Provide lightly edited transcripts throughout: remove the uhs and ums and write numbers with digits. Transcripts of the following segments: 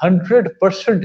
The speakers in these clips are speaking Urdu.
100%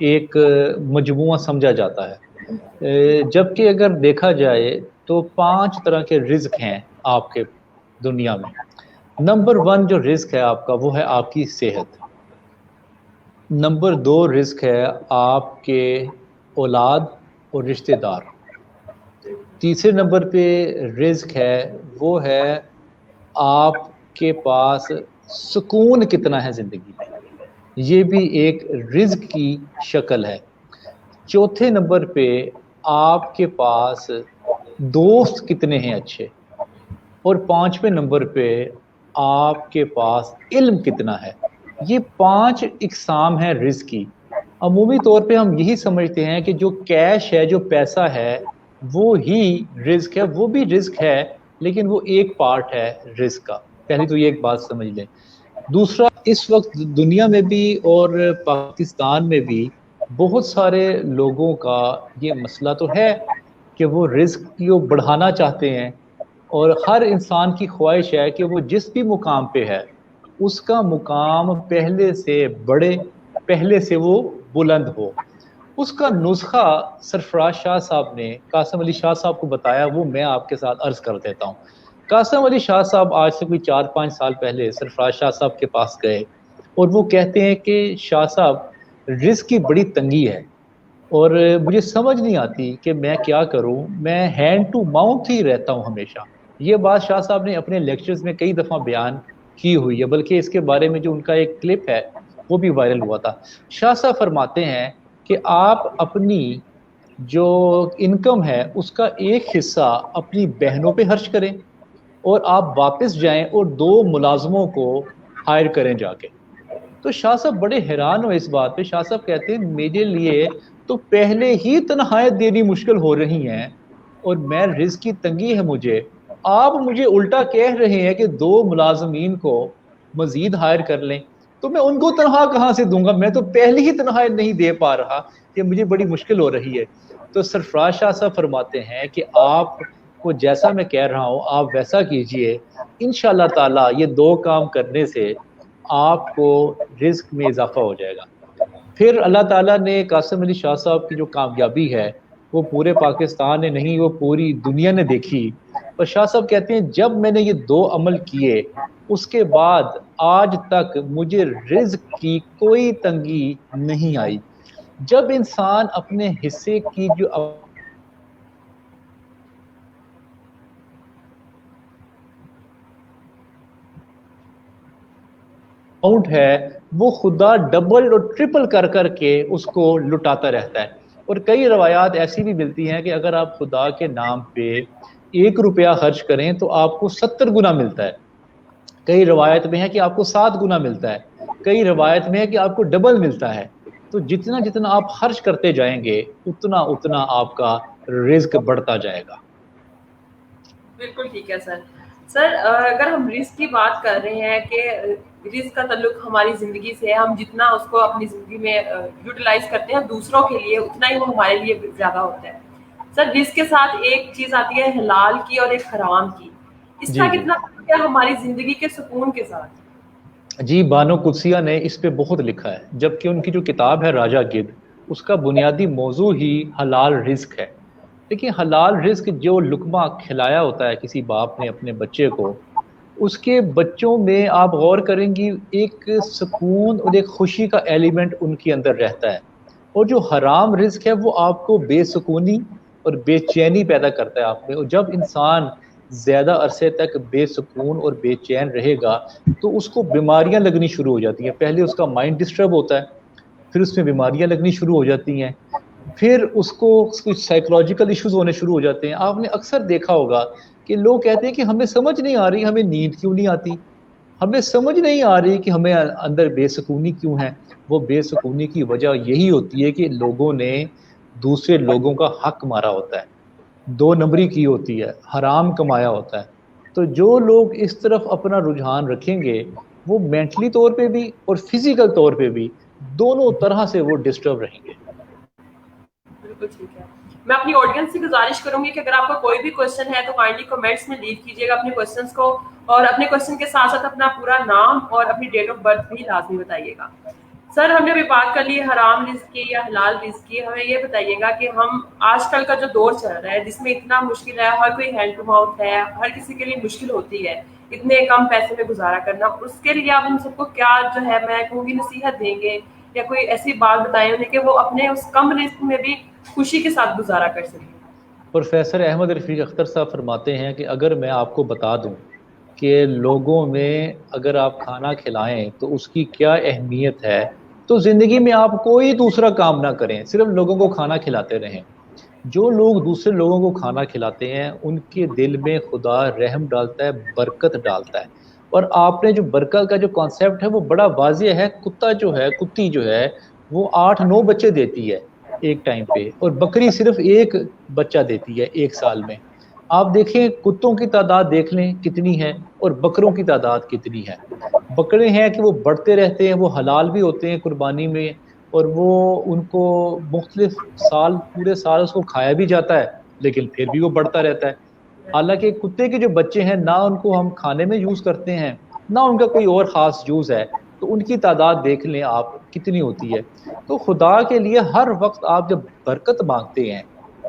ایک مجموعہ سمجھا جاتا ہے، جبکہ اگر دیکھا جائے تو 5 طرح کے رزق ہیں آپ کے دنیا میں۔ نمبر 1 جو رزق ہے آپ کا وہ ہے آپ کی صحت۔ نمبر 2 رزق ہے آپ کے اولاد اور رشتہ دار۔ تیسرے نمبر پہ رزق ہے وہ ہے آپ کے پاس سکون کتنا ہے زندگی میں، یہ بھی ایک رزق کی شکل ہے۔ چوتھے نمبر پہ آپ کے پاس دوست کتنے ہیں اچھے، اور 5ویں نمبر پہ آپ کے پاس علم کتنا ہے۔ یہ 5 اقسام ہیں رزق کی۔ عمومی طور پہ ہم یہی سمجھتے ہیں کہ جو کیش ہے، جو پیسہ ہے، وہ ہی رزق ہے۔ وہ بھی رزق ہے لیکن وہ ایک پارٹ ہے رزق کا۔ پہلی تو یہ ایک بات سمجھ لیں۔ دوسرا، اس وقت دنیا میں بھی اور پاکستان میں بھی بہت سارے لوگوں کا یہ مسئلہ تو ہے کہ وہ رزق کو بڑھانا چاہتے ہیں، اور ہر انسان کی خواہش ہے کہ وہ جس بھی مقام پہ ہے اس کا مقام پہلے سے بڑھے، پہلے سے وہ بلند ہو۔ اس کا نسخہ سرفراز شاہ صاحب نے قاسم علی شاہ صاحب کو بتایا، وہ میں آپ کے ساتھ عرض کر دیتا ہوں۔ قاسم علی شاہ صاحب آج سے کوئی 4-5 سال پہلے سرفراز شاہ صاحب کے پاس گئے، اور وہ کہتے ہیں کہ شاہ صاحب رزق کی بڑی تنگی ہے، اور مجھے سمجھ نہیں آتی کہ میں کیا کروں، میں ہینڈ ٹو ماؤتھ ہی رہتا ہوں ہمیشہ۔ یہ بات شاہ صاحب نے اپنے لیکچرز میں کئی دفعہ بیان کی ہوئی ہے، بلکہ اس کے بارے میں جو ان کا ایک کلپ ہے وہ بھی وائرل ہوا تھا۔ شاہ صاحب فرماتے ہیں کہ آپ اپنی جو انکم ہے اس کا ایک حصہ اپنی بہنوں پہ خرچ کریں، اور آپ واپس جائیں اور 2 ملازموں کو ہائر کریں جا کے۔ تو شاہ صاحب بڑے حیران ہوئے اس بات پہ۔ شاہ صاحب کہتے ہیں میرے لیے تو پہلے ہی تنخواہیں دینی مشکل ہو رہی ہیں، اور میں رزق کی تنگی ہے مجھے، آپ مجھے الٹا کہہ رہے ہیں کہ 2 ملازمین کو مزید ہائر کر لیں، تو میں ان کو تنخواہ کہاں سے دوں گا؟ میں تو پہلے ہی تنخواہ نہیں دے پا رہا، کہ مجھے بڑی مشکل ہو رہی ہے۔ تو سرفراز شاہ صاحب فرماتے ہیں کہ آپ کو جیسا میں کہہ رہا ہوں آپ ویسا کیجئے، انشاءاللہ تعالی یہ 2 کام کرنے سے آپ کو رزق میں اضافہ ہو جائے گا۔ پھر اللہ تعالیٰ نے قاسم علی شاہ صاحب کی جو کامیابی ہے وہ پورے پاکستان نے نہیں، وہ پوری دنیا نے دیکھی۔ اور شاہ صاحب کہتے ہیں جب میں نے یہ 2 عمل کیے اس کے بعد آج تک مجھے رزق کی کوئی تنگی نہیں آئی۔ جب انسان اپنے حصے کی جو اماؤنٹ ہے وہ خدا ڈبل اور ٹرپل کر کر کے اس کو لٹاتا رہتا ہے۔ اور کئی روایات ایسی بھی ملتی ہیں کہ اگر آپ خدا کے نام پہ 1 روپیہ خرچ کریں تو آپ کو 70 گنا ملتا ہے۔ کئی روایت میں ہے کہ آپ کو 7 گنا ملتا ہے، کئی روایت میں ہے کہ آپ کو ڈبل ملتا ہے۔ تو جتنا جتنا آپ خرچ کرتے جائیں گے اتنا اتنا آپ کا رزق بڑھتا جائے گا۔ بالکل ٹھیک ہے سر۔ سر اگر ہم رزق کی بات کر رہے ہیں کہ رزق کا تعلق ہماری زندگی سے ہے، ہم جتنا اس کو اپنی زندگی میں یوٹیلائز کرتے ہیں دوسروں کے لیے اتنا ہی وہ ہمارے لیے زیادہ ہوتا ہے۔ سر رزق کے ساتھ ایک چیز آتی ہے حلال کی اور ایک حرام کی، اس کا جی جی کتنا تعلق ہے ہماری زندگی کے سکون کے ساتھ؟ جی، بانو قدسیہ نے اس پہ بہت لکھا ہے، جبکہ ان کی جو کتاب ہے راجہ گدھ اس کا بنیادی موضوع ہی حلال رزق ہے۔ لیکن حلال رزق جو لقمہ کھلایا ہوتا ہے کسی باپ نے اپنے بچے کو، اس کے بچوں میں آپ غور کریں گی ایک سکون اور ایک خوشی کا ایلیمنٹ ان کے اندر رہتا ہے۔ اور جو حرام رزق ہے وہ آپ کو بے سکونی اور بے چینی پیدا کرتا ہے آپ میں، اور جب انسان زیادہ عرصے تک بے سکون اور بے چین رہے گا تو اس کو بیماریاں لگنی شروع ہو جاتی ہیں۔ پہلے اس کا مائنڈ ڈسٹرب ہوتا ہے، پھر اس میں بیماریاں لگنی شروع ہو جاتی ہیں، پھر اس کو کچھ سائیکولوجیکل ایشوز ہونے شروع ہو جاتے ہیں۔ آپ نے اکثر دیکھا ہوگا کہ لوگ کہتے ہیں کہ ہمیں سمجھ نہیں آ رہی ہمیں نیند کیوں نہیں آتی، ہمیں سمجھ نہیں آ رہی کہ ہمیں اندر بے سکونی کیوں ہے۔ وہ بے سکونی کی وجہ یہی ہوتی ہے کہ لوگوں نے دوسرے لوگوں کا حق مارا ہوتا ہے، 2 نمبری کی ہوتی ہے، حرام کمایا ہوتا ہے۔ تو جو لوگ اس طرف اپنا رجحان رکھیں گے وہ مینٹلی طور پہ بھی اور فزیکل طور پہ بھی دونوں طرح سے وہ ڈسٹرب رہیں گے۔ بالکل ٹھیک ہے۔ میں اپنی آڈینس سے گزارش کروں گی کہ اگر آپ کا کوئی بھی کوشچن ہے تو کائنڈلی کمنٹس میں لیو کیجیے گا اپنے کوشچنس کو، اور اپنے کوشچن کے ساتھ ساتھ اپنا پورا نام اور اپنی ڈیٹ آف برتھ بھی لازمی بتائیے گا۔ سر ہم نے ابھی بات کر لی حرام رزق کی یا حلال رزق کی. ہمیں یہ بتائیے گا کہ ہم آج کل کا جو دور چل رہا ہے جس میں اتنا مشکل ہے, ہر کوئی ہینڈ ٹو ماؤتھ ہے, ہر کسی کے لیے مشکل ہوتی ہے اتنے کم پیسے میں گزارا کرنا, اس کے لیے آپ ہم سب کو کیا جو ہے میں کہوں گی نصیحت دیں گے, یا کوئی ایسی بات بتائیں انہیں کہ وہ اپنے اس کم رزق میں بھی خوشی کے ساتھ گزارا کر سکیں؟ پروفیسر احمد رفیق اختر صاحب فرماتے ہیں کہ اگر میں آپ کو بتا دوں کہ لوگوں میں اگر آپ کھانا کھلائیں تو اس کی کیا اہمیت ہے, تو زندگی میں آپ کوئی دوسرا کام نہ کریں, صرف لوگوں کو کھانا کھلاتے رہیں. جو لوگ دوسرے لوگوں کو کھانا کھلاتے ہیں ان کے دل میں خدا رحم ڈالتا ہے, برکت ڈالتا ہے. اور آپ نے جو برکت کا جو کانسیپٹ ہے وہ بڑا واضح ہے. کتا جو ہے, کتی جو ہے, وہ 8-9 بچے دیتی ہے ایک ٹائم پہ, اور بکری صرف ایک بچہ دیتی ہے ایک سال میں. آپ دیکھیں کتوں کی تعداد دیکھ لیں کتنی ہے اور بکروں کی تعداد کتنی ہے. بکرے ہیں کہ وہ بڑھتے رہتے ہیں, وہ حلال بھی ہوتے ہیں قربانی میں, اور وہ ان کو مختلف سال پورے سال اس کو کھایا بھی جاتا ہے لیکن پھر بھی وہ بڑھتا رہتا ہے. حالانکہ کتے کے جو بچے ہیں نہ ان کو ہم کھانے میں یوز کرتے ہیں نہ ان کا کوئی اور خاص یوز ہے, تو ان کی تعداد دیکھ لیں آپ کتنی ہوتی ہے. تو خدا کے لیے ہر وقت آپ جب برکت مانگتے ہیں,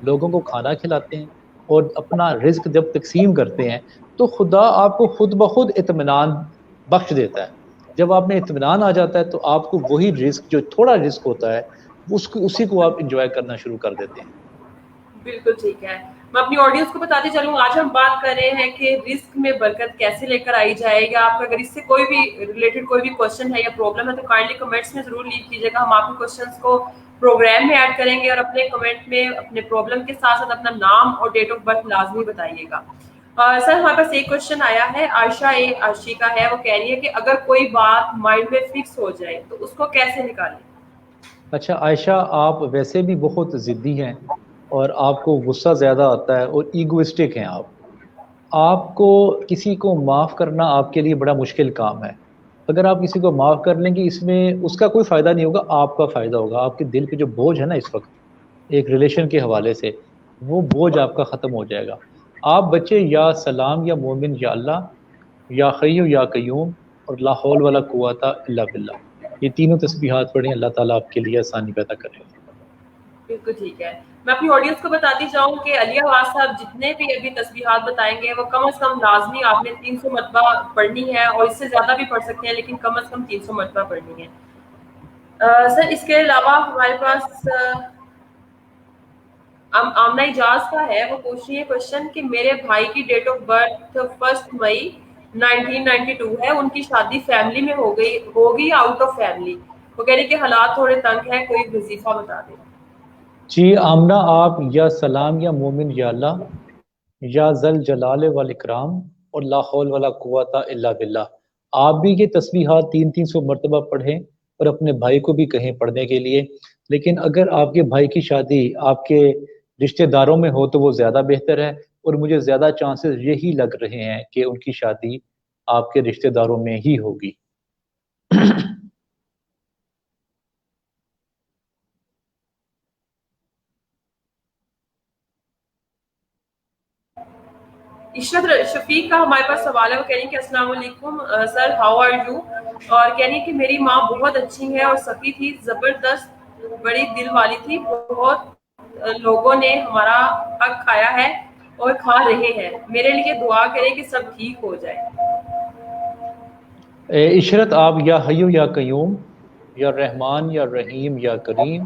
لوگوں کو کھانا کھلاتے ہیں اور اپنا رزق جب تقسیم کرتے ہیں, تو خدا آپ کو خود بخود اطمینان بخش دیتا ہے. جب آپ میں اطمینان آ جاتا ہے تو آپ کو وہی رزق جو تھوڑا رزق ہوتا ہے اسی کو آپ انجوائے کرنا شروع کر دیتے ہیں. بالکل ٹھیک ہے. میں اپنی آڈینس کو بتاتی چلوں, آج ہم بات کر رہے ہیں کہ رزق میں برکت کیسے لے کر آئی جائے, یا آپ کا اگر اس سے کوئی بھی ریلیٹڈ کوئی بھی کوشچن ہے یا پرابلم ہے تو کائنڈلی کمنٹس میں ضرور لیو کیجیے گا. ہم آپ کے کوشچنس کو پروگرام میں ایڈ کریں گے, اور اپنے کمنٹ میں اپنے پرابلم کے ساتھ ساتھ اپنا نام اور ڈیٹ آف برتھ لازمی بتائیے گا. سر ہمارے پاس ایک کوشچن آیا ہے, عائشہ عاشی کا ہے, وہ کہہ رہی ہے کہ اگر کوئی بات مائنڈ میں فکس ہو جائے تو اس کو کیسے نکالیں؟ اچھا عائشہ, آپ ویسے بھی بہت ضدی ہیں اور آپ کو غصہ زیادہ آتا ہے اور ایگوسٹک ہیں آپ کو کسی کو معاف کرنا آپ کے لیے بڑا مشکل کام ہے. اگر آپ کسی کو معاف کر لیں گے اس میں اس کا کوئی فائدہ نہیں ہوگا, آپ کا فائدہ ہوگا. آپ کے دل پہ جو بوجھ ہے نا اس وقت ایک ریلیشن کے حوالے سے, وہ بوجھ آپ کا ختم ہو جائے گا. آپ بچے یا سلام یا مومن یا اللہ یا حی یا قیوم اور لا حول ولا قوت الا باللہ, یہ تینوں تسبیحات پڑھیں, اللہ تعالیٰ آپ کے لیے آسانی پیدا کرے گا. بالکل ٹھیک ہے. میں اپنی آڈینس کو بتاتی چاہوں کہ علی آواز صاحب جتنے بھی ابھی تسبیحات بتائیں گے وہ کم از کم لازمی آپ نے 300 مرتبہ پڑھنی ہے, اور اس سے زیادہ بھی پڑھ سکتے ہیں لیکن کم از کم 300 مرتبہ پڑھنی ہے. سر اس کے علاوہ ہمارے پاس آمنہ اجاز کا ہے, وہ پوچھ رہی ہے کوشچن کہ میرے بھائی کی ڈیٹ آف برتھ 1 مئی 1992 ہے, ان کی شادی فیملی میں ہوگی آؤٹ آف فیملی, وہ کہہ رہی کہ حالات تھوڑے تنگ ہیں, کوئی وظیفہ بتا دیں. جی آمنہ, آپ یا سلام یا مومن یا اللہ یا ذل جلال والاکرام اور لا حول ولا قوت الا باللہ, آپ بھی یہ تسبیحات 300 مرتبہ پڑھیں اور اپنے بھائی کو بھی کہیں پڑھنے کے لیے. لیکن اگر آپ کے بھائی کی شادی آپ کے رشتہ داروں میں ہو تو وہ زیادہ بہتر ہے, اور مجھے زیادہ چانسز یہی لگ رہے ہیں کہ ان کی شادی آپ کے رشتہ داروں میں ہی ہوگی. عشرت شفیق کا ہمارے پاس سوال ہے, وہ کہہ رہی ہیں کہ السلام علیکم سر, ہاؤ آر یو, اور کہہ رہی ہیں کہ میری ماں بہت اچھی ہے اور سخی تھی, زبردست بڑی دل والی تھی, بہت لوگوں نے ہمارا حق کھایا ہے اور کھا رہے ہیں, میرے لیے دعا کریں کہ سب ٹھیک ہو جائے. عشرت, آپ یا حی یا قیوم یا رحمان یا رحیم یا کریم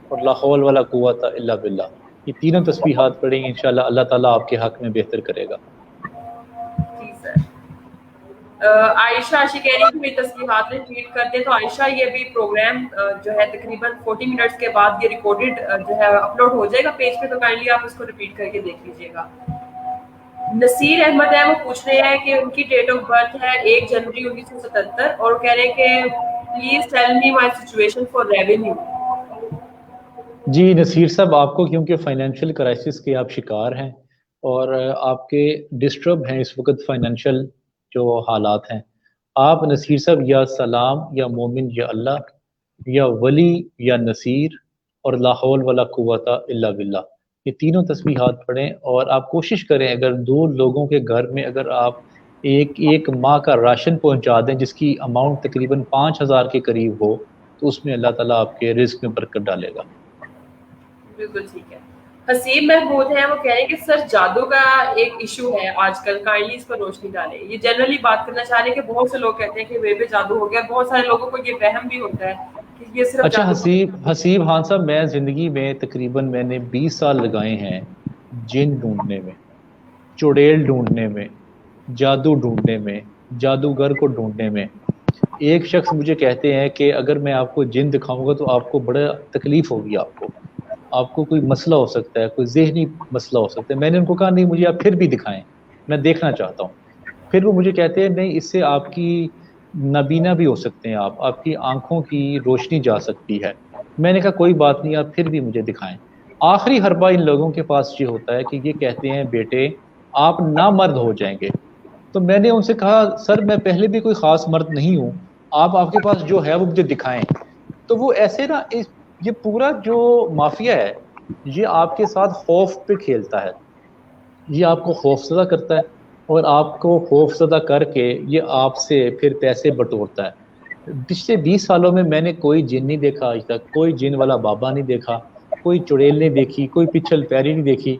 اور لا حول ولا قوت الا باللہ, یہ تینوں تسبیحات پڑھیں گے انشاءاللہ اللہ تعالیٰ آپ کے حق میں بہتر کرے گا. جی سر. عائشہ عاشی کہہ رہی ہے کہ میری تسبیحات ریپیٹ کر دیں, تو عائشہ یہ بھی پروگرام جو ہے تقریباً 40 منٹس کے بعد یہ ریکارڈڈ جو ہے اپلوڈ ہو جائے گا پیج پہ, تو کائنڈلی آپ اس کو ریپیٹ کر کے دیکھ لیجیے گا. نصیر احمد ہے, وہ پوچھ رہے ہیں کہ ان کی ڈیٹ آف برتھ ہے 1 جنوری 1977, اور وہ کہہ رہے ہیں کہ please tell me my situation for revenue. Ji Naseer صاحب, آپ کو کیونکہ فائنینشیل کرائسس کے آپ شکار ہیں اور آپ کے ڈسٹرب ہیں اس وقت فائنینشیل جو حالات ہیں, آپ نصیر صاحب یا سلام یا مومن یا اللہ یا ولی یا نصیر اور لا حول ولا قوت الا باللہ, یہ تینوں تسبیحات پڑھیں, اور آپ کوشش کریں اگر 2 لوگوں کے گھر میں اگر آپ ایک ماہ کا راشن پہنچا دیں جس کی اماؤنٹ تقریباً 5,000 کے قریب ہو, تو اس میں اللہ تعالیٰ آپ کے رزق میں برکت ڈالے گا. بالکل ٹھیک ہے. حسیب محمود ہے، وہ کہہ رہے ہیں کہ سر جادو کا ایک ایشو ہے آج کل، کائنڈلی اس پر روشنی ڈالیں. یہ جنرلی بات کرنا چاہ رہے ہیں کہ بہت سے لوگ کہتے ہیں کہ میرے پہ جادو ہو گیا، بہت سارے لوگوں کو یہ وہم بھی ہوتا ہے کہ یہ صرف اچھا جادو. حسیب خان صاحب، میں زندگی میں تقریباً میں نے 20 سال لگائے ہیں جن ڈھونڈنے میں، چڑیل ڈھونڈنے میں، جادو ڈھونڈنے میں، جادوگر کو ڈھونڈنے میں. ایک شخص مجھے کہتے ہیں کہ اگر میں آپ کو جن دکھاؤں گا تو آپ کو بڑا تکلیف ہوگی، آپ کو کوئی مسئلہ ہو سکتا ہے، کوئی ذہنی مسئلہ ہو سکتا ہے. میں نے ان کو کہا نہیں، مجھے آپ پھر بھی دکھائیں، میں دیکھنا چاہتا ہوں. پھر وہ مجھے کہتے ہیں نہیں، اس سے آپ کی نابینا بھی ہو سکتے ہیں، آپ کی آنکھوں کی روشنی جا سکتی ہے. میں نے کہا کوئی بات نہیں، آپ پھر بھی مجھے دکھائیں. آخری حربہ ان لوگوں کے پاس یہ ہوتا ہے کہ یہ کہتے ہیں بیٹے آپ نامرد ہو جائیں گے. تو میں نے ان سے کہا سر میں پہلے بھی کوئی خاص مرد نہیں ہوں، آپ کے پاس جو ہے وہ مجھے دکھائیں. تو وہ ایسے نا، یہ پورا جو مافیا ہے یہ آپ کے ساتھ خوف پہ کھیلتا ہے، یہ آپ کو خوف زدہ کرتا ہے، اور آپ کو خوف زدہ کر کے یہ آپ سے پھر پیسے بٹورتا ہے. پچھلے 20 سالوں میں نے کوئی جن نہیں دیکھا آج تک، کوئی جن والا بابا نہیں دیکھا، کوئی چڑیل نہیں دیکھی، کوئی پچھل پیری نہیں دیکھی.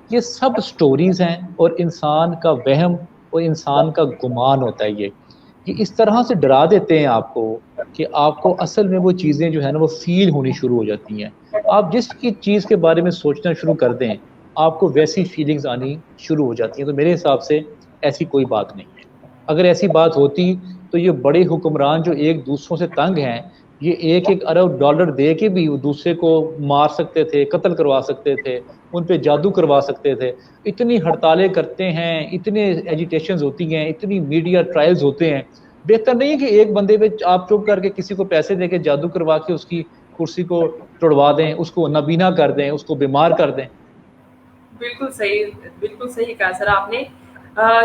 یہ سب سٹوریز ہیں اور انسان کا وہم اور انسان کا گمان ہوتا ہے. یہ اس طرح سے ڈرا دیتے ہیں آپ کو کہ آپ کو اصل میں وہ چیزیں جو ہے نا وہ فیل ہونی شروع ہو جاتی ہیں. آپ جس کی چیز کے بارے میں سوچنا شروع کر دیں آپ کو ویسی فیلنگز آنی شروع ہو جاتی ہیں. تو میرے حساب سے ایسی کوئی بات نہیں ہے. اگر ایسی بات ہوتی تو یہ بڑے حکمران جو ایک دوسروں سے تنگ ہیں، یہ ایک ارب ڈالر دے کے بھی دوسرے کو مار سکتے تھے، قتل کروا سکتے تھے، ان پہ جادو کروا سکتے تھے. اتنی ہڑتالیں کرتے ہیں، اتنے ایجیٹیشنز ہوتی ہیں، اتنی میڈیا ٹرائلز ہوتے ہیں. بہتر نہیں ہے کہ ایک بندے پہ آپ چپ کر کے کسی کو پیسے دے کے جادو کروا کے اس کی کرسی کو توڑوا دیں، اس کو نابینا کر دیں، اس کو بیمار کر دیں. بالکل صحیح کہا سر آپ نے.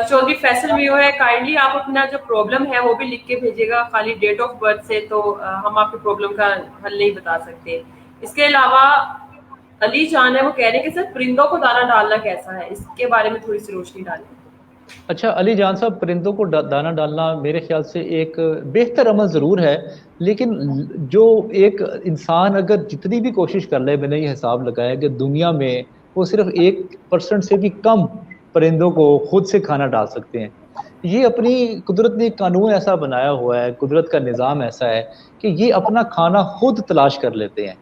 چودھری فیصل ویو ہے، کائنڈلی آپ اپنا جو پرابلم ہے وہ بھی لکھ کے بھیجیے گا، خالی ڈیٹ آف برتھ سے تو ہم آپ کے پرابلم کا حل نہیں بتا سکتے. اس کے علاوہ علی جان ہے، وہ کہہ رہے ہیں کہ سر پرندوں کو دانہ ڈالنا کیسا ہے، اس کے بارے میں تھوڑی سی روشنی ڈالیں. اچھا علی جان صاحب، پرندوں کو دانہ ڈالنا میرے خیال سے ایک بہتر عمل ضرور ہے، لیکن جو ایک انسان اگر جتنی بھی کوشش کر لے، میں نے یہ حساب لگایا کہ دنیا میں وہ صرف 1% سے بھی کم پرندوں کو خود سے کھانا ڈال سکتے ہیں. یہ اپنی قدرت نے قانون ایسا بنایا ہوا ہے، قدرت کا نظام ایسا ہے کہ یہ اپنا کھانا خود تلاش کر لیتے ہیں.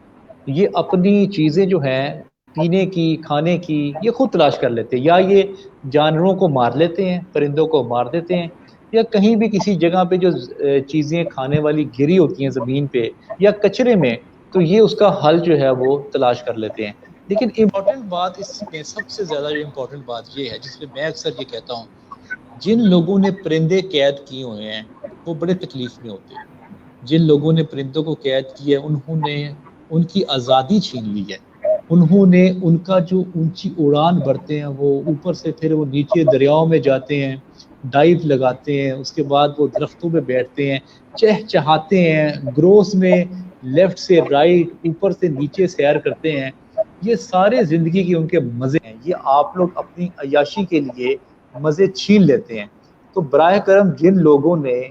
یہ اپنی چیزیں جو ہیں پینے کی، کھانے کی، یہ خود تلاش کر لیتے ہیں. یا یہ جانوروں کو مار لیتے ہیں، پرندوں کو مار دیتے ہیں، یا کہیں بھی کسی جگہ پہ جو چیزیں کھانے والی گری ہوتی ہیں زمین پہ یا کچرے میں، تو یہ اس کا حل جو ہے وہ تلاش کر لیتے ہیں. لیکن امپورٹنٹ بات اس میں سب سے زیادہ جو امپورٹنٹ بات یہ ہے جس پہ میں اکثر یہ کہتا ہوں، جن لوگوں نے پرندے قید کیے ہوئے ہیں وہ بڑے تکلیف میں ہوتے ہیں. جن لوگوں نے پرندوں کو قید کیا ہے انہوں نے ان کی آزادی چھین لی ہے، انہوں نے ان کا جو اونچی اڑان بھرتے ہیں، وہ اوپر سے پھر وہ نیچے دریاؤں میں جاتے ہیں، ڈائیو لگاتے ہیں، اس کے بعد وہ درختوں پہ بیٹھتے ہیں، چہچہاتے ہیں، گروس میں لیفٹ سے رائٹ، اوپر سے نیچے سیر کرتے ہیں. یہ سارے زندگی کے ان کے مزے ہیں، یہ آپ لوگ اپنی عیاشی کے لیے مزے چھین لیتے ہیں. تو براہ کرم جن لوگوں نے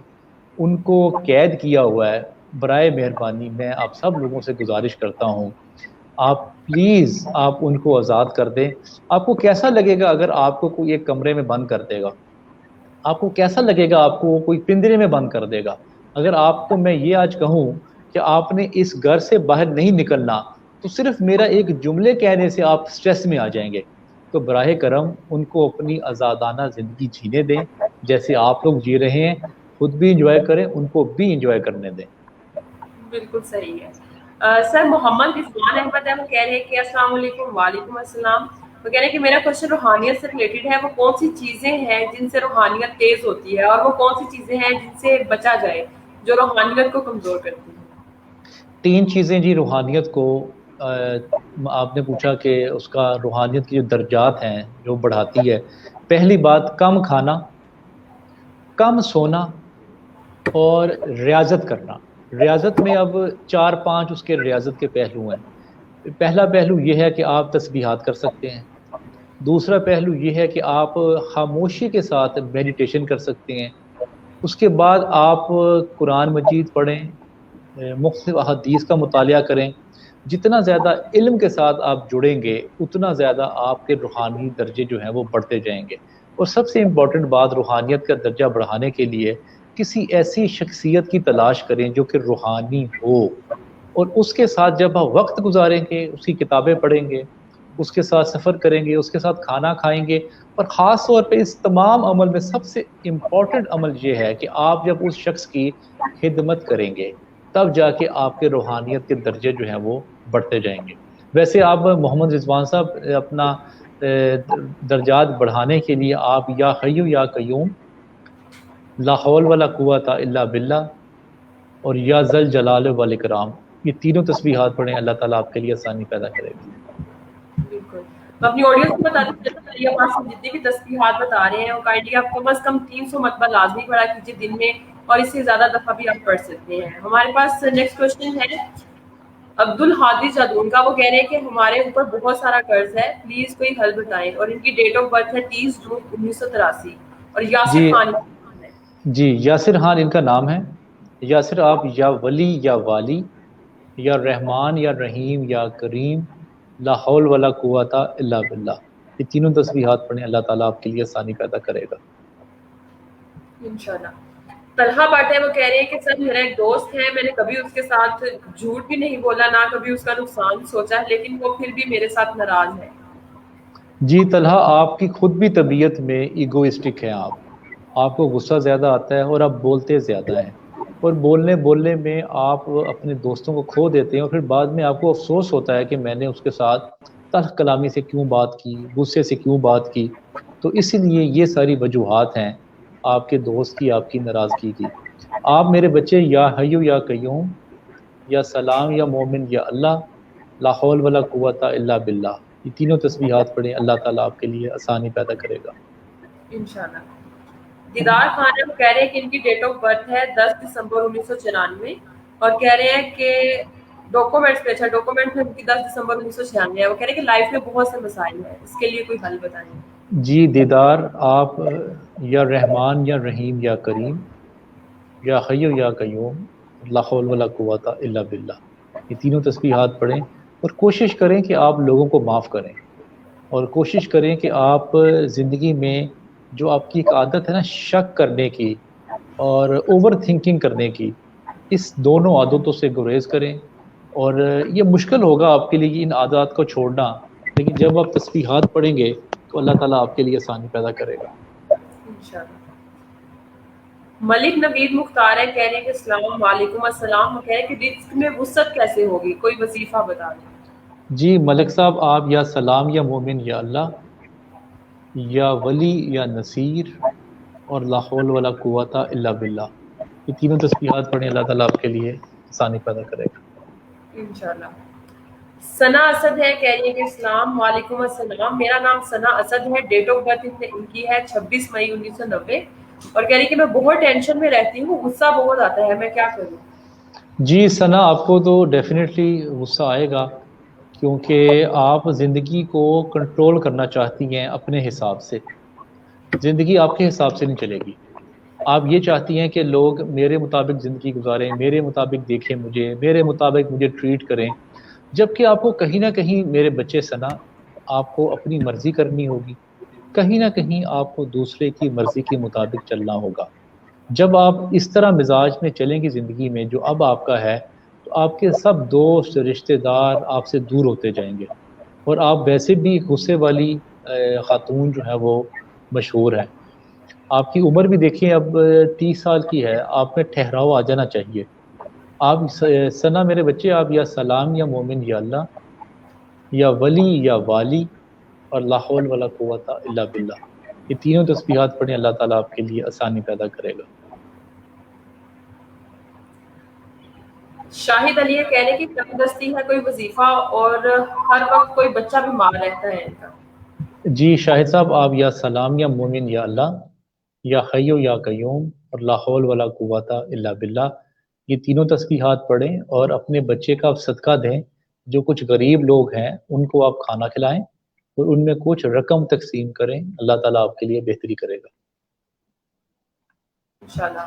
ان کو قید کیا ہوا ہے، برائے مہربانی میں آپ سب لوگوں سے گزارش کرتا ہوں آپ پلیز آپ ان کو آزاد کر دیں. آپ کو کیسا لگے گا اگر آپ کو کوئی ایک کمرے میں بند کر دے گا؟ آپ کو کیسا لگے گا آپ کو کوئی پنجرے میں بند کر دے گا؟ اگر آپ کو میں یہ آج کہوں کہ آپ نے اس گھر سے باہر نہیں نکلنا، تو صرف میرا ایک جملے کہنے سے آپ سٹریس میں آ جائیں گے. تو براہ کرم ان کو اپنی آزادانہ زندگی جینے دیں، جیسے آپ لوگ جی رہے ہیں، خود بھی انجوائے کریں، ان کو بھی انجوائے کرنے دیں. بالکل صحیح ہے. سر محمد رضوان احمد ہے، وہ کہہ رہے ہیں کہ السلام علیکم. وعلیکم السلام. وہ کہہ رہے ہیں کہ میرا کوشچن روحانیت سے ریلیٹڈ ہے، وہ کون سی چیزیں ہیں جن سے روحانیت تیز ہوتی ہے، اور وہ کون سی چیزیں ہیں جن سے بچا جائے جو روحانیت کو کمزور کرتی ہیں؟ 3 چیزیں جی روحانیت کو، آپ نے پوچھا کہ اس کا روحانیت کی جو درجات ہیں جو بڑھاتی ہے. پہلی بات کم کھانا، کم سونا، اور ریاضت کرنا. ریاضت میں اب 4-5 اس کے ریاضت کے پہلو ہیں. پہلا پہلو یہ ہے کہ آپ تسبیحات کر سکتے ہیں. دوسرا پہلو یہ ہے کہ آپ خاموشی کے ساتھ میڈیٹیشن کر سکتے ہیں. اس کے بعد آپ قرآن مجید پڑھیں، مختلف احادیث کا مطالعہ کریں. جتنا زیادہ علم کے ساتھ آپ جڑیں گے اتنا زیادہ آپ کے روحانی درجے جو ہیں وہ بڑھتے جائیں گے. اور سب سے امپورٹنٹ بات روحانیت کا درجہ بڑھانے کے لیے کسی ایسی شخصیت کی تلاش کریں جو کہ روحانی ہو، اور اس کے ساتھ جب آپ وقت گزاریں گے، اس کی کتابیں پڑھیں گے، اس کے ساتھ سفر کریں گے، اس کے ساتھ کھانا کھائیں گے، اور خاص طور پہ اس تمام عمل میں سب سے امپورٹنٹ عمل یہ ہے کہ آپ جب اس شخص کی خدمت کریں گے تب جا کے آپ کے روحانیت کے درجے جو ہیں وہ بڑھتے جائیں گے. ویسے آپ محمد رضوان صاحب اپنا درجات بڑھانے کے لیے آپ یا حی یا قیوم، لا حول ولا قوت الا باللہ، اور یا ذل جلال والاکرام، یہ تینوں تسبیحات پڑھیں، اللہ تعالیٰ آپ کے لیے آسانی پیدا کرے گا. بالکل. میں اپنی آڈینس کو بتا دوں کہ آپ سے جتنی بھی تسبیحات بتا رہے ہیں وہ کائنڈلی آپ کم از کم 300 مرتبہ لازمی پڑھا کیجیے دن میں، اور اس سے زیادہ دفعہ بھی آپ پڑھ سکتے ہیں. ہمارے پاس نیکسٹ کوشچن ہے عبد الحادی جادون کا. وہ کہہ رہے ہیں کہ ہمارے اوپر بہت سارا قرض ہے، پلیز کوئی حل بتائیں، اور ان کی ڈیٹ آف برتھ ہے 30 جون 1983، اور یاسر جی خان ہے. جی یاسر خان ان کا نام ہے. یاسر آپ یا ولی یا والی یا رحمان یا رحیم یا کریم، لا حول ولا قوت الا باللہ، یہ تینوں تسبیحات پڑھیں، اللہ تعالیٰ آپ کے لیے آسانی پیدا کرے گا. انشاءاللہ. طلحہ بٹ ہے، وہ کہہ رہے ہیں کہ سر میرا ایک دوست ہے، میں نے کبھی اس کے ساتھ جھوٹ بھی نہیں بولا، نہ کبھی اس کا نقصان سوچا، لیکن وہ پھر بھی میرے ساتھ ناراض ہے. جی طلحہ، آپ کی خود بھی طبیعت میں ایگوئسٹک ہیں، آپ کو غصہ زیادہ آتا ہے اور آپ بولتے زیادہ ہیں، اور بولنے میں آپ اپنے دوستوں کو کھو دیتے ہیں، اور پھر بعد میں آپ کو افسوس ہوتا ہے کہ میں نے اس کے ساتھ تلخ کلامی سے کیوں بات کی، غصے سے کیوں بات کی. تو اسی لیے یہ ساری وجوہات ہیں آپ کے دوست کی، آپ کی ناراضگی کی. آپ میرے بچے یا حیو یا قیوم یا سلام یا مومن یا اللہ، لا حول ولا قوت الا باللہ، یہ تینوں تسبیحات پڑھیں، اللہ تعالیٰ آپ کے لیے آسانی پیدا کرے گا. انشاءاللہ. دیدار خان ہے، وہ کہہ رہے ہیں کہ ان کی ڈیٹ آف برتھ ہے 10 دسمبر 1994، اور کہہ رہے ہیں کہ ڈاکومنٹس میں، اچھا ڈاکومنٹ میں ان کی 10 دسمبر 1996 ہے. وہ کہہ رہے ہیں کہ لائف میں بہت سے مسائل ہیں، اس کے لیے کوئی حل بتائیں. جی دیدار، آپ یا رحمان یا رحیم یا کریم یا حی یا قیوم، لا حول ولا قوت الا باللہ، یہ تینوں تسبیحات پڑھیں، اور کوشش کریں کہ آپ لوگوں کو معاف کریں، اور کوشش کریں کہ آپ زندگی میں جو آپ کی ایک عادت ہے نا شک کرنے کی اور اوور تھنکنگ کرنے کی، اس دونوں عادتوں سے گریز کریں. اور یہ مشکل ہوگا آپ کے لیے ان عادات کو چھوڑنا، لیکن جب آپ تسبیحات پڑھیں گے تو اللہ تعالیٰ آپ کے لیے آسانی پیدا کرے گا. انشاءاللہ. ملک نوید مختار ہے، کہہ رہے ہیں کہ السلام علیکم. السلام. وہ کہہ رہے ہیں کہ رزق میں وسعت کیسے ہوگی، کوئی وظیفہ بتا دیں. جی ملک صاحب، آپ یا سلام یا مومن یا اللہ یا ولی یا نصیر اور لا حول ولا قوت الا باللہ، یہ تینوں تسبیحات پڑھیں، اللہ تعالیٰ آپ کے لیے آسانی پیدا کرے گا. انشاءاللہ. ثنا اسد ہے، کہہ رہی ہے کہ السلام علیکم. السلام. میرا نام ثنا اسد ہے، ڈیٹ آف برتھ ان کی ہے 26 مئی 1990، اور کہہ رہی ہے کہ میں بہت ٹینشن میں رہتی ہوں، غصہ بہت آتا ہے، میں کیا کروں. جی ثنا، آپ کو تو ڈیفینیٹلی غصہ آئے گا، کیونکہ آپ زندگی کو کنٹرول کرنا چاہتی ہیں اپنے حساب سے. زندگی آپ کے حساب سے نہیں چلے گی. آپ یہ چاہتی ہیں کہ لوگ میرے مطابق زندگی گزاریں، میرے مطابق دیکھیں مجھے، میرے مطابق مجھے ٹریٹ کریں، جبکہ آپ کو کہیں نہ کہیں میرے بچے ثنا، آپ کو اپنی مرضی کرنی ہوگی، کہیں نہ کہیں آپ کو دوسرے کی مرضی کے مطابق چلنا ہوگا. جب آپ اس طرح مزاج میں چلیں گی زندگی میں جو اب آپ کا ہے، تو آپ کے سب دوست رشتہ دار آپ سے دور ہوتے جائیں گے، اور آپ ویسے بھی غصے والی خاتون جو ہے وہ مشہور ہے. آپ کی عمر بھی دیکھیں اب 30 سال کی ہے، آپ میں ٹھہراؤ آ جانا چاہیے. آپ ثنا میرے بچے، آپ یا سلام یا مومن یا اللہ یا ولی یا والی اور لا حول ولا قوت الا باللہ، یہ تینوں تسبیحات پڑھیں، اللہ تعالیٰ آپ کے لیے آسانی پیدا کرے گا. شاہد علی کہہ رہے ہیں کہ تندرستی ہے کوئی وظیفہ، اور ہر وقت کوئی بچہ بیمار رہتا ہے ان کا. جی شاہد صاحب، آپ یا سلام یا مومن یا اللہ یا حی یا قیوم اور لا حول ولا قوت الا باللہ، یہ تینوں تسبیحات پڑھیں، اور اپنے بچے کا صدقہ دیں. جو کچھ غریب لوگ ہیں ان کو آپ کھانا کھلائیں، اور ان میں کچھ رقم تقسیم کریں، اللہ تعالیٰ آپ کے لیے بہتری کرے گا. انشاءاللہ.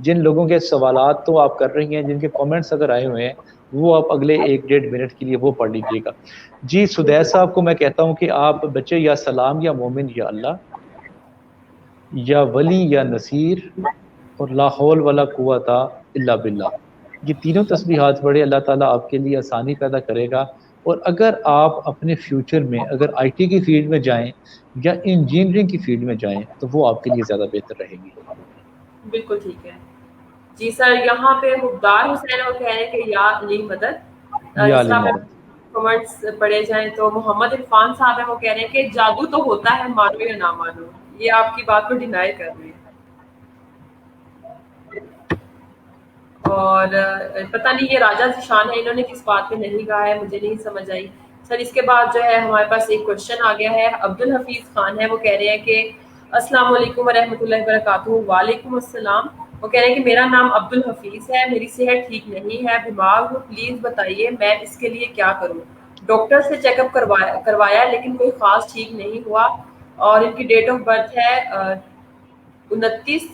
جن لوگوں کے سوالات تو آپ کر رہی ہیں، جن کے کامنٹس اگر آئے ہوئے ہیں وہ آپ اگلے 1-1.5 منٹ کے لیے وہ پڑھ لیجیے گا۔ جی سدیس صاحب کو میں کہتا ہوں کہ آپ بچے یا سلام یا مومن یا اللہ یا ولی یا نصیر اور لا حول ولا قوت الا باللہ، یہ تینوں تسبیحات پڑھے، اللہ تعالیٰ آپ کے لیے آسانی پیدا کرے گا۔ اور اگر آپ اپنے فیوچر میں اگر آئی ٹی کی فیلڈ میں جائیں یا انجینئرنگ کی فیلڈ میں جائیں تو وہ آپ کے لیے زیادہ بہتر رہے گی۔ بالکل ٹھیک ہے جی سر۔ یہاں پہ مقدار حسین وہ کہہ رہے ہیں کہ یا علی مدد، یا اس علی طرح مدد۔ کمنٹس پڑھے جائیں تو محمد عرفان صاحب ہیں، وہ کہہ رہے ہیں کہ جادو تو ہوتا ہے، مانو یا نہ مانو، یہ آپ کی بات کو ڈینائی کر رہے ہیں۔ اور پتہ نہیں یہ راجہ ذیشان ہے، انہوں نے کس بات پہ نہیں کہا ہے، مجھے نہیں سمجھ آئی سر۔ اس کے بعد جو ہے ہمارے پاس ایک کوشچن آ گیا ہے، عبدالحفیظ خان ہے، وہ کہہ رہے ہیں کہ السلام علیکم ورحمۃ اللہ وبرکاتہ۔ وعلیکم السلام۔ وہ کہہ رہے ہیں کہ میرا نام عبدالحفیظ ہے، میری صحت ٹھیک نہیں ہے، بیمار ہوں، پلیز بتائیے میں اس کے لیے کیا کروں۔ ڈاکٹر سے چیک اپ کروایا لیکن کوئی خاص ٹھیک نہیں ہوا، اور ان کی ڈیٹ آف برتھ ہے 29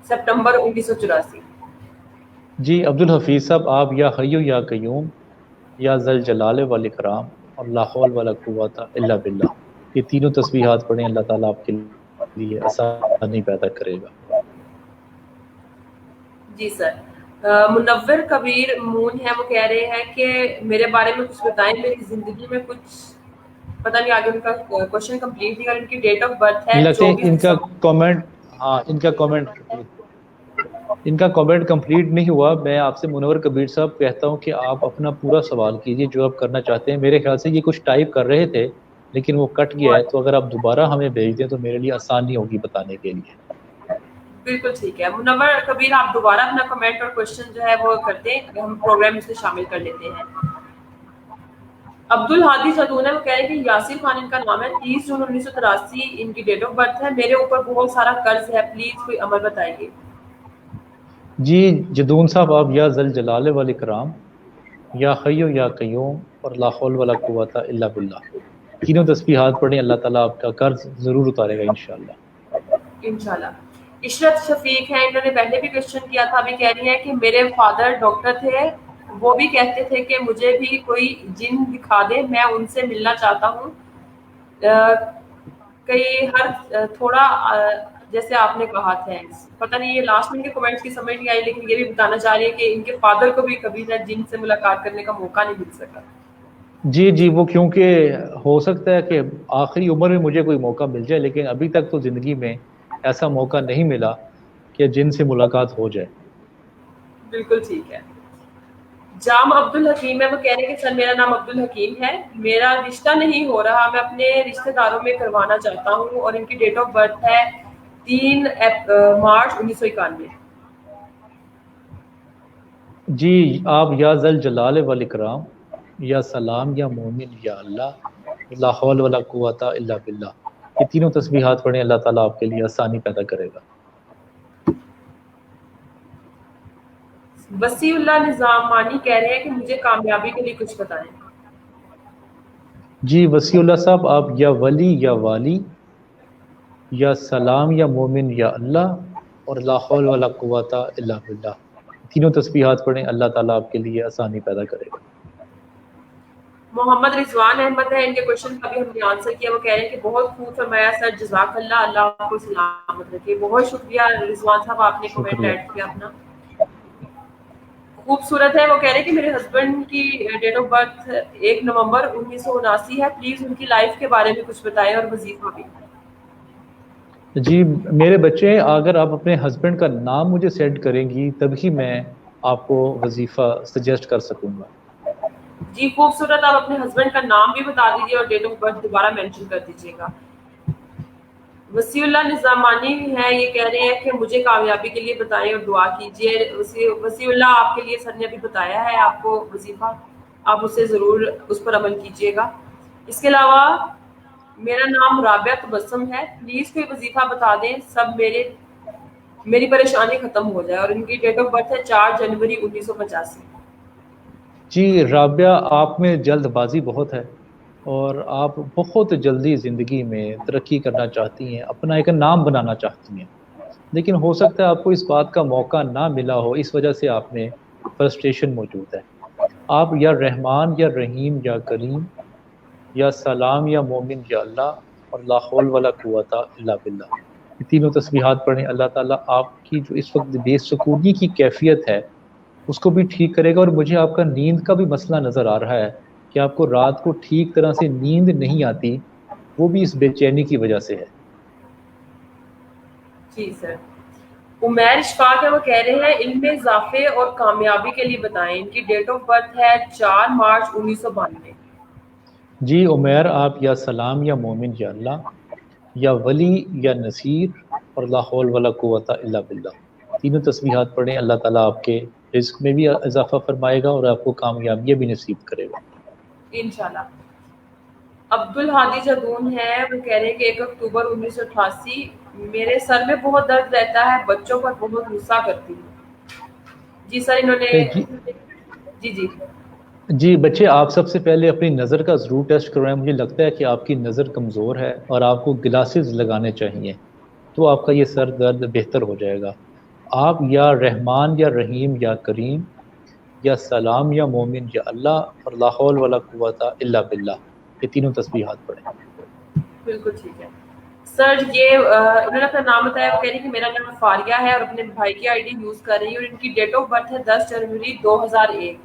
سپٹمبر 1984۔ جی عبدالحفیظ صاحب، آپ یا حی یا قیوم یا ذل جلال والاکرام اور لا حول ولا قوت الا باللہ، یہ تینوں تسبیحات پڑھیں، اللہ تعالیٰ آپ کے لیے آسانی پیدا کرے گا۔ جی سر۔ منور کبیر مون ہے، وہ کہہ رہے ہیں کہ میرے بارے میں کچھ بتائیں، میری زندگی میں کچھ پتہ نہیں، آگے ان کا کوشچن کمپلیٹ نہیں، اور ان کی ڈیٹ آف برتھ ہے لگتے ہیں 24 ان کا دسمبر۔ کامنٹ، ہاں ان کا کامنٹ کمپلیٹ نہیں ہوا۔ میں آپ سے منور کبیر صاحب کہتا ہوں کہ آپ اپنا پورا سوال کیجیے جو آپ کرنا چاہتے ہیں۔ میرے خیال سے یہ کچھ ٹائپ کر رہے تھے لیکن وہ کٹ گیا ہے، تو اگر آپ دوبارہ ہمیں بھیج دیں تو میرے لیے آسانی ہوگی بتانے کے لیے۔ بالکل ٹھیک ہے منور کبیر، آپ دوبارہ اپنا کمنٹ اور کوشچن جو ہے وہ کر دیں، ہم پروگرام اس میں شامل کر لیتے ہیں۔ عبد الحادی جدون ہے، وہ کہہ رہے ہیں کہ یاسر خان ان کا نام ہے، 30 جون 1983 ان کی ڈیٹ آف برتھ ہے، میرے اوپر بہت سارا قرض ہے، پلیز کوئی عمل بتائیے۔ جی جدون صاحب، آپ یا ذل جلال والاکرام یا حی یا قیوم اور لا حول ولا قوت الا باللہ، تینوں تسبیحات پڑھیں، اللہ تعالیٰ آپ کا قرض ضرور اتارے گا انشاءاللہ۔ انشاءاللہ۔ عشرت شفیق ہیں، انہوں نے پہلے بھی کوشچن کیا تھا، ابھی کہہ رہی ہیں کہ میرے فادر ڈاکٹر تھے، وہ بھی کہتے تھے کہ مجھے بھی کوئی جن دکھا دے، میں ان سے ملنا چاہتا ہوں، کئی ہر تھوڑا جیسے آپ نے کہا تھا۔ پتہ نہیں یہ لاسٹ میں ان کے کمنٹس کی سمجھ نہیں آئی، لیکن یہ بھی بتانا چاہ رہی ہے کہ ان کے فادر کو بھی کبھی نہ جن سے ملاقات کرنے کا موقع نہیں مل سکا۔ جی وہ کیونکہ ہو سکتا ہے کہ آخری عمر میں مجھے کوئی موقع مل جائے، لیکن ابھی تک تو زندگی میں ایسا موقع نہیں ملا کہ جن سے ملاقات ہو جائے۔ بالکل ٹھیک ہے۔ جام عبد الحکیم ہے، وہ کہہ رہے ہیں کہ سر میرا نام عبد الحکیم ہے، میرا رشتہ نہیں ہو رہا، میں اپنے رشتہ داروں میں کروانا چاہتا ہوں، اور ان کی ڈیٹ آف برتھ ہے 3 مارچ 1991۔ جی آپ یا ذل جلال والاکرام یا سلام یا مومن یا اللہ لا حول ولا قوت الا باللہ، یہ تینوں تسبیحات پڑھیں، اللہ تعالیٰ آپ کے لیے آسانی پیدا کرے گا۔ وسیع اللہ نظام مانی کہہ رہے ہیں کہ مجھے کامیابی کے لیے کچھ بتائیں۔ جی وسیع اللہ صاحب، آپ یا ولی یا والی یا سلام یا مومن یا اللہ اور لا حول ولا قوت الا باللہ، تینوں تسبیحات پڑھیں، اللہ تعالیٰ آپ کے لیے آسانی پیدا کرے گا۔ محمد رضوان احمد ہے، ان کے کوشچن کا بھی ہم نے آنسر کیا، وہ کہہ رہے ہیں کہ بہت خوب فرمایا سر، جزاک اللہ، اللہ آپ کو سلامت رکھے۔ بہت شکریہ رضوان صاحب، آپ نے کمنٹ شکریہ۔ ایڈ کیا اپنا، خوبصورت ہے۔ وہ کہہ رہے ہیں کہ میرے ہسبینڈ کی ڈیٹ آف برتھ 1 نومبر 1979 ہے، پلیز ان کی لائف کے بارے میں کچھ بتائیں اور وظیفہ بھی۔ جی میرے بچے، اگر آپ اپنے ہسبینڈ کا نام مجھے سینڈ کریں گی تبھی میں آپ کو وظیفہ سجیسٹ کر سکوں گا۔ جی خوبصورت، آپ اپنے ہسبینڈ کا نام بھی بتا دیجیے اور ڈیٹ آف برتھ دوبارہ مینشن کر دیجیے گا۔ وسیع اللہ نظامانی ہے، یہ کہہ رہے ہیں کہ مجھے کامیابی کے لیے بتائیں اور دعا کیجیے۔ وسیع اللہ، آپ کے لیے سر نے ابھی بتایا ہے آپ کو وظیفہ، آپ اسے ضرور اس پر عمل کیجیے گا۔ اس کے علاوہ میرا نام رابعہ تبسم ہے، پلیز کوئی وظیفہ بتا دیں، سب میری پریشانی ختم ہو جائے، اور ان کی ڈیٹ آف برتھ ہے 4 جنوری 1985۔ جی رابعہ، آپ میں جلد بازی بہت ہے اور آپ بہت جلدی زندگی میں ترقی کرنا چاہتی ہیں، اپنا ایک نام بنانا چاہتی ہیں، لیکن ہو سکتا ہے آپ کو اس بات کا موقع نہ ملا ہو، اس وجہ سے آپ میں فرسٹریشن موجود ہے۔ آپ یا رحمان یا رحیم یا کریم یا سلام یا مومن یا اللہ اور لا حول ولا قوت الا باللہ، یہ تینوں تسبیحات پڑھیں۔ اللہ تعالیٰ آپ کی جو اس وقت بے سکونی کی کیفیت ہے اس کو بھی ٹھیک کرے گا۔ اور مجھے آپ کا نیند کا بھی مسئلہ نظر آ رہا ہے کہ آپ کو رات کو ٹھیک طرح سے نیند نہیں آتی، وہ بھی اس بے چینی کی وجہ سے ہے۔ جی سر، عمیر اشفاق ہے، وہ کہہ رہے ہیں علم میں اضافے اور کامیابی کے لیے بتائیں، ان کی ڈیٹ آف برتھ ہے 4 مارچ 1992۔ جی عمیر، آپ یا سلام یا مومن یا اللہ یا ولی یا نصیر اور لا حول ولا قوت الا باللہ، تینوں تسبیحات پڑھیں۔ اللہ تعالیٰ آپ کے رزق میں بھی اضافہ فرمائے گا اور آپ کو کامیابیاں بھی نصیب کرے گا انشاءاللہ۔ عبد الحادی جدون ہے، وہ کہہ رہے ہیں کہ 1 اکتوبر 1988، میرے سر میں بہت درد رہتا ہے، بچوں پر بہت غصہ کرتی ہوں۔ جی سر، انہوں نے جی جی جی بچے، آپ سب سے پہلے اپنی نظر کا ضرور ٹیسٹ کروائیں۔ مجھے لگتا ہے کہ آپ کی نظر کمزور ہے اور آپ کو گلاسز لگانے چاہیے، تو آپ کا یہ سر درد بہتر ہو جائے گا۔ آپ یا رحمان یا رحیم یا کریم یا سلام یا مومن یا اللہ اور لا حول ولا قوت الا باللہ، یہ تینوں تسبیحات پڑھیں۔ بالکل ٹھیک ہے سر۔ یہ انہوں نے اپنا نام بتایا، وہ کہہ رہی کہ میرا نام فاریہ ہے اور اپنے بھائی کی آئی ڈی یوز کر رہی ہے، اور ان کی ڈیٹ آف برتھ ہے 10 جنوری 2001۔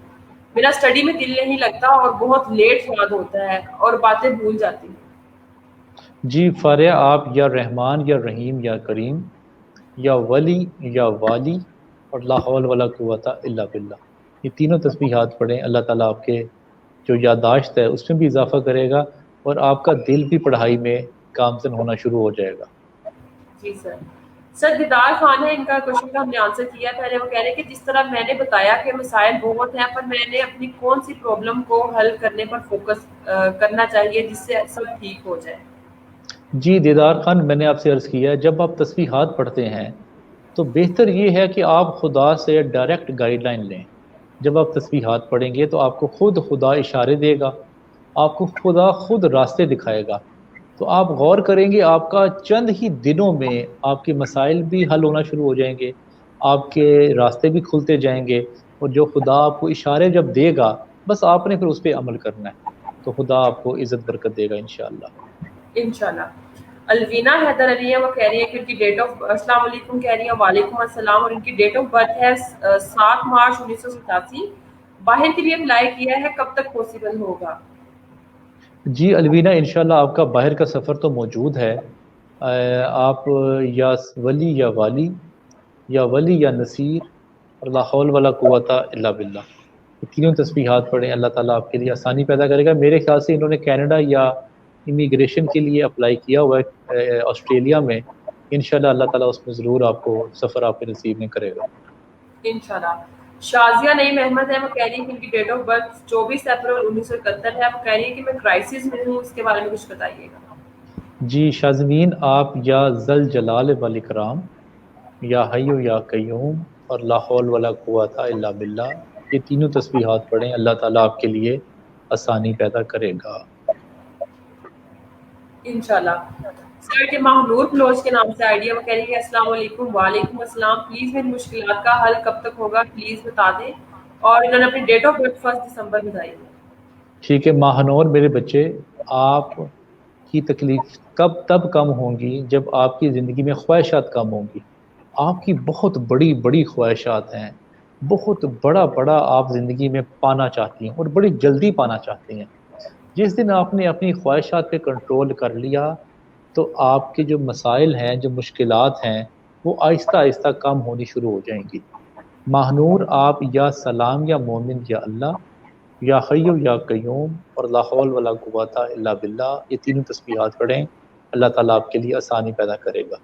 میرا اسٹڈی میں دل نہیں لگتا اور بہت لیٹ یاد ہوتا ہے اور باتیں بھول جاتی ہوں۔ جی فاریہ، آپ یا رحمان یا رحیم یا کریم یا ولی یا والی اور لا حول ولا قوت الا باللہ، یہ تینوں تسبیحات پڑھیں۔ اللہ تعالیٰ آپ کے جو یادداشت ہے اس میں بھی اضافہ کرے گا اور آپ کا دل بھی پڑھائی میں گامزن ہونا شروع ہو جائے گا۔ جی سر۔ سر دیدار خان ہے، ان کا کوشچن کا ہم نے آنسر کیا پہلے۔ وہ کہہ رہے ہیں کہ جس طرح میں نے بتایا کہ مسائل بہت ہیں، پر میں نے اپنی کون سی پرابلم کو حل کرنے پر فوکس کرنا چاہیے جس سے سب ٹھیک ہو جائے؟ جی دیدار خان، میں نے آپ سے عرض کیا ہے جب آپ تسبیحات پڑھتے ہیں تو بہتر یہ ہے کہ آپ خدا سے ڈائریکٹ گائیڈ لائن لیں۔ جب آپ تسبیحات پڑھیں گے تو آپ کو خود خدا اشارے دے گا، آپ کو خدا خود راستے دکھائے گا۔ تو آپ غور کریں گے، آپ کا چند ہی دنوں میں آپ کے مسائل بھی حل ہونا شروع ہو جائیں گے، آپ کے راستے بھی کھلتے جائیں گے، اور جو خدا آپ کو اشارے جب دے گا بس آپ نے پھر اس پہ عمل کرنا ہے، تو خدا آپ کو عزت برکت دے گا انشاءاللہ۔ انشاءاللہ۔ الوینا حیدر علی ہے، وہ کہہ رہی ہے کہ ان کی ڈیٹ آف السلام علیکم کہہ رہی ہیں، وعلیکم السلام، اور ان کی ڈیٹ آف برتھ ہے 7 مارچ 1987۔ باہر کے لیے اپلائی کیا ہے، کب تک پاسبل ہوگا؟ جی الوینا، انشاءاللہ آپ کا باہر کا سفر تو موجود ہے۔ آپ یا ولی یا والی یا ولی یا نصیر اور لا حول ولا قوت الا باللہ، یہ تینوں تسبیحات پڑھیں۔ اللہ تعالیٰ آپ کے لیے آسانی پیدا کرے گا۔ میرے خیال سے انہوں نے کینیڈا یا امیگریشن کے لیے اپلائی کیا ہوا ہے آسٹریلیا میں، انشاءاللہ اللہ تعالیٰ اس میں ضرور آپ کو سفر آپ کے نصیب میں کرے گا۔ انشاءاللہ۔ شازیہ نعیم احمد ہے، وہ کہہ رہی ہے کہ ان کی ڈیٹ آف برتھ 24 اپریل 1971 ہے۔ وہ کہہ رہی ہے کہ میں کرائسس میں ہوں، اس کے بارے میں کچھ بتائیے گا۔ جی شازمین، آپ یا ذل جلال والاکرام یا حی یا قیوم اور لا حول ولا قوت الا باللہ، یہ تینوں تسبیحات پڑھیں، اللہ تعالیٰ آپ کے لیے آسانی پیدا کرے گا۔ انشاءاللہ۔ سر کے ماہنور فلوج کے نام سے آئیڈیا، وہ کہہ رہی ہے السلام علیکم۔ وعلیکم السلام، پلیز میری مشکلات کا حل کب تک ہوگا، پلیز بتا دیں، اور انہوں نے اپنی ڈیٹ آف برتھ 1 دسمبر بتائی ہے۔ ٹھیک ہے ماہنور میرے بچے، آپ کی تکلیف تب کم ہوں گی جب آپ کی زندگی میں خواہشات کم ہوں گی۔ آپ کی بہت بڑی بڑی خواہشات ہیں، بہت بڑا بڑا آپ زندگی میں پانا چاہتی ہیں اور بڑی جلدی پانا چاہتی ہیں۔ جس دن آپ نے اپنی خواہشات پہ کنٹرول کر لیا تو آپ کے جو مسائل ہیں، جو مشکلات ہیں، وہ آہستہ آہستہ کم ہونی شروع ہو جائیں گی۔ ماہنور، آپ یا سلام یا مومن یا اللہ یا حی یا قیوم اور لا حول ولا قوت الا باللہ، یہ تینوں تسبیحات پڑھیں، اللہ تعالیٰ آپ کے لیے آسانی پیدا کرے گا۔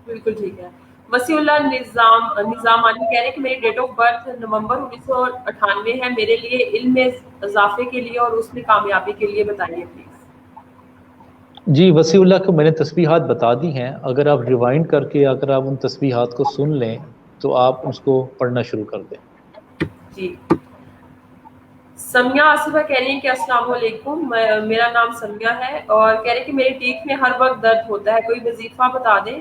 بالکل ٹھیک ہے۔ وسیع اللہ نظامانی کہہ رہے ہیں کہ میری ڈیٹ آف برتھ نومبر 1998 ہے، میرے لیے علم میں اضافے کے لیے اور اس میں کامیابی کے لیے بتائیے پلیز۔ جی وسیع اللہ کو میں نے تسبیحات بتا دی ہیں، اگر آپ ریوائنڈ کر کے اگر آپ ان تسبیحات کو سن لیں تو آپ اس کو پڑھنا شروع کر دیں۔ جی۔ سمیہ آصفہ کہہ رہی ہیں کہ السلام علیکم، میرا نام سمیہ ہے، اور کہہ رہی ہیں کہ میری ٹیک میں ہر وقت درد ہوتا ہے، کوئی وظیفہ بتا دیں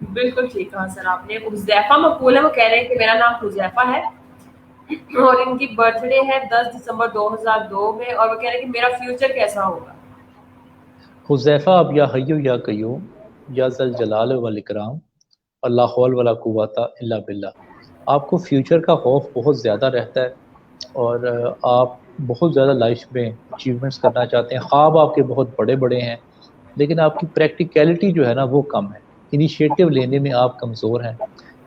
بالکل ٹھیک کہا سر آپ نے. حذیفہ مقبول ہے, وہ کہہ رہے ہیں کہ میرا نام حذیفہ ہے اور ان کی برتھ ڈے ہے 10 دسمبر 2002 میں, اور وہ کہہ رہے ہیں کہ میرا فیوچر کیسا ہوگا. حذیفہ اب یا حیو یا قیوم یا ذل جلال والاکرام اللہ حول ولا قوت الا باللہ. آپ کو فیوچر کا خوف بہت زیادہ رہتا ہے اور آپ بہت زیادہ لائف میں اچیومنٹس کرنا چاہتے ہیں, خواب آپ کے بہت بڑے بڑے ہیں, لیکن آپ کی پریکٹیکلٹی جو ہے نا وہ کم ہے. انیشیٹو لینے میں آپ کمزور ہیں,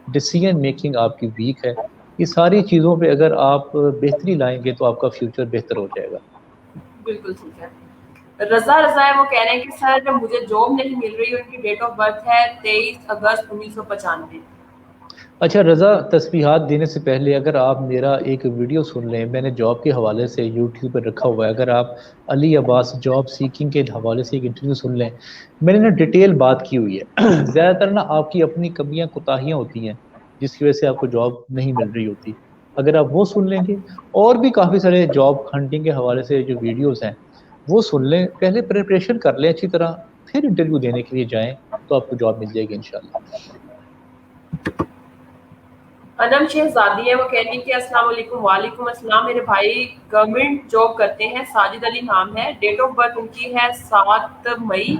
ڈیسیجن میکنگ آپ کی ویک ہے. یہ ساری چیزوں پہ اگر آپ بہتری لائیں گے تو آپ کا فیوچر بہتر ہو جائے گا. بالکل ٹھیک ہے. رضا ہے, وہ کہہ رہے ہیں کہ سر مجھے جاب نہیں مل رہی, ان کی ڈیٹ آف برتھ ہے 23 اگست 1995. اچھا رضا, تسبیحات دینے سے پہلے اگر آپ میرا ایک ویڈیو سن لیں, میں نے جاب کے حوالے سے یوٹیوب پہ رکھا ہوا ہے, اگر آپ علی عباس جاب سیکنگ کے حوالے سے ایک انٹرویو سن لیں, میں نے نا ڈیٹیل بات کی ہوئی ہے. زیادہ تر نا آپ کی اپنی کمیاں کوتاہیاں ہوتی ہیں جس کی وجہ سے آپ کو جاب نہیں مل رہی ہوتی. اگر آپ وہ سن لیں گے, اور بھی کافی سارے جاب ہنٹنگ کے حوالے سے جو ویڈیوز ہیں وہ سن لیں, پہلے پریپریشن کر لیں اچھی طرح, پھر انٹرویو دینے کے لیے جائیں تو آپ کو جاب مل جائے گی انشاءاللہ. انم شہزادی ہے, وہ کہہ رہی ہیں کہ السلام علیکم. وعلیکم السلام. میرے بھائی گورنمنٹ جاب کرتے ہیں, ساجد علی نام ہے, ڈیٹ آف برتھ ان کی ہے 7 مئی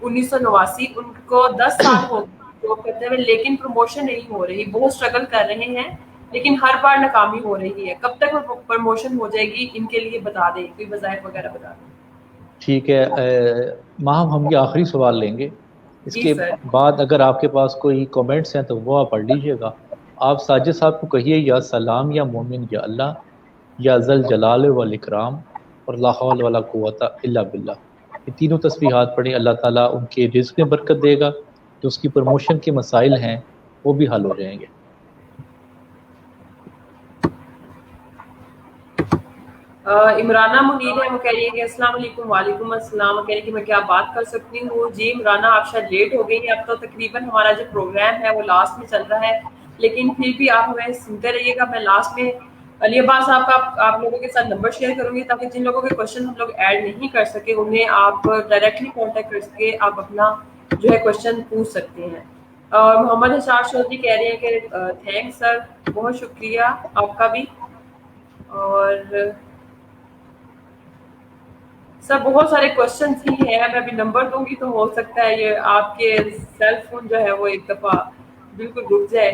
1989. ان کو 10 سال ہو گئے جاب کرتے ہوئے, لیکن پروموشن نہیں ہو رہی, بہت اسٹرگل کر رہے ہیں لیکن ہر بار ناکامی ہو رہی ہے. کب تک پروموشن ہو جائے گی, ان کے لیے بتا دیں, کوئی وظائف وغیرہ بتا دیں. ٹھیک ہے ماہم, ہم یہ آخری سوال لیں گے, اس جی کے سر. بعد اگر آپ کے پاس کوئی کومنٹس ہیں تو وہ آپ پڑھ لیجئے گا. آپ ساجد صاحب کو کہیے یا سلام یا مومن یا اللہ یا ذل جلال والاکرام اور لا حول ولا قوت الا باللہ. یہ تینوں تسبیحات پڑھیں, اللہ تعالیٰ ان کے رزق میں برکت دے گا, جو اس کی پروموشن کے مسائل ہیں وہ بھی حل ہو جائیں گے. عمرانہ منیر ہے, وہ کہہ رہی ہے کہ السلام علیکم. وعلیکم السلام. وہ کہہ رہی ہے کہ میں کیا بات کر سکتی ہوں. جی عمرانہ, آپ شاید لیٹ ہو گئی ہیں, اب تو تقریباً ہمارا جو پروگرام ہے وہ لاسٹ میں چل رہا ہے, لیکن پھر بھی آپ ہمیں سنتے رہیے گا. میں لاسٹ میں علی عباس صاحب کا آپ لوگوں کے ساتھ نمبر شیئر کروں گی, تاکہ جن لوگوں کے کوشچن ہم لوگ ایڈ نہیں کر سکے انہیں آپ ڈائریکٹلی کانٹیکٹ کر سکے, آپ اپنا جو ہے کوشچن پوچھ سکتے ہیں. اور محمد اشار چودھری کہہ رہے ہیں کہ تھینکس سر, بہت شکریہ آپ کا بھی. اور سر بہت سارے کوشچنس ہی ہیں, میں ابھی نمبر دوں گی تو ہو سکتا ہے یہ آپ کے سیل فون جو ہے وہ ایک دفعہ بالکل رک جائے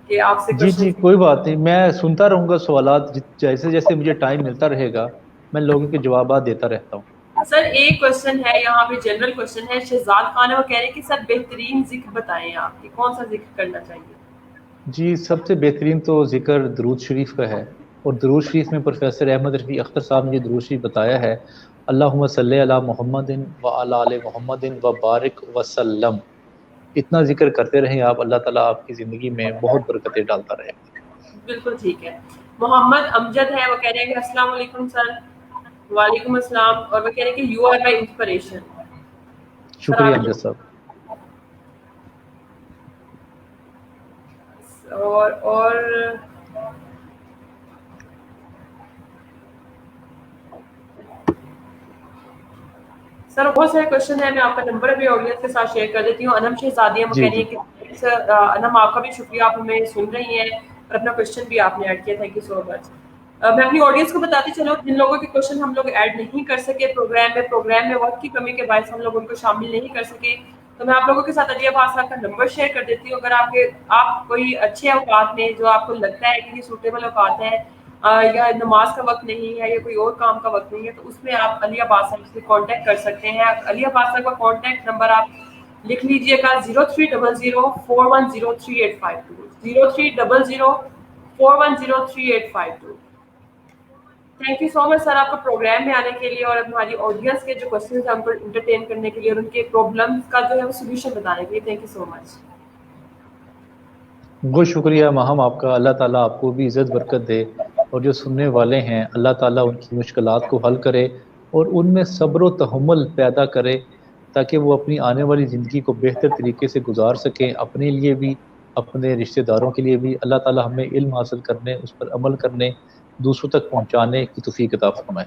کہ آپ سے جی جی کوشچن. کوئی بات نہیں, میں سنتا رہوں گا سوالات, جیسے جیسے مجھے ٹائم ملتا رہے گا میں لوگوں کے جوابات دیتا رہتا ہوں. سر ایک کوشچن ہے یہاں پہ, جنرل کوشچن ہے. شہزاد خان ہے, وہ کہہ رہے ہیں کہ سر بہترین ذکر بتائیں آپ, کہ کون سا ذکر کرنا چاہیے. جی سب سے بہترین تو ذکر درود شریف کا ہے, اور درود شریف میں پروفیسر احمد رفیع اختر صاحب نے درود شریف بتایا ہے, اللہم صلی علی محمد و علی آل محمد و بارک وسلم. اتنا ذکر کرتے رہیں آپ, اللہ تعالیٰ آپ کی زندگی میں بہت برکتیں ڈالتا رہے گا. بالکل ٹھیک ہے. محمد امجد ہے, وہ کہہ رہے ہیں کہ السلام علیکم سر. وعلیکم السلام. اور وہ کہہ رہے ہیں کہ یو آر مائی انسپریشن. سر شکریہ آپ امجد صاحب. اور سر بہت سارے کوشچن ہیں, میں آپ کا نمبر ابھی آڈینس کے ساتھ شیئر کر دیتی ہوں. انم شہزادی ہم جی کہہ رہی جی ہیں کہ سر انم آپ کا بھی شکریہ, آپ ہمیں سن رہی ہیں اور اپنا کوشچن بھی آپ نے ایڈ کیا, تھینک یو سو مچ. میں اپنی آڈینس کو بتاتی چلو, جن لوگوں کے کوشچن ہم لوگ ایڈ نہیں کر سکے پروگرام میں وقت کی کمی کے باعث ہم لوگ ان کو شامل نہیں کر سکے, تو میں آپ لوگوں کے ساتھ علی عباس صاحب کا نمبر شیئر کر دیتی ہوں. اگر آپ کوئی اچھے اوقات میں جو آپ کو لگتا ہے کہ یہ سوٹیبل اوقات ہیں, یا نماز کا وقت نہیں ہے یا کوئی اور کام کا وقت نہیں ہے, تو اس میں آپ علی عباس صاحب سے کانٹیکٹ کر سکتے ہیں. علی عباس صاحب کا کانٹیکٹ نمبر آپ لکھ لیجئے گا 0300410385 0300410385. تھینک یو سو مچ سر, آپ کو پروگرام میں آنے کے لیے اور ہماری آڈینس کے جو کوشچنز ہیں ہم کو انٹرٹین کرنے کے لیے اور ان کے پرابلمس کا جو ہے وہ سولوشن بتانے کے لیے. تھینک یو سو مچ. بہت شکریہ ماہم آپ کا, اللہ تعالیٰ آپ کو بھی عزت برکت دے, اور جو سننے والے ہیں اللہ تعالیٰ ان کی مشکلات کو حل کرے اور ان میں صبر و تحمل پیدا کرے, تاکہ وہ اپنی آنے والی زندگی کو بہتر طریقے سے گزار سکیں, اپنے لیے بھی اپنے رشتہ داروں کے لیے بھی. اللہ تعالیٰ ہمیں علم حاصل کرنے, اس پر عمل کرنے, دوسروں تک پہنچانے کی توفیق عطا فرمائے.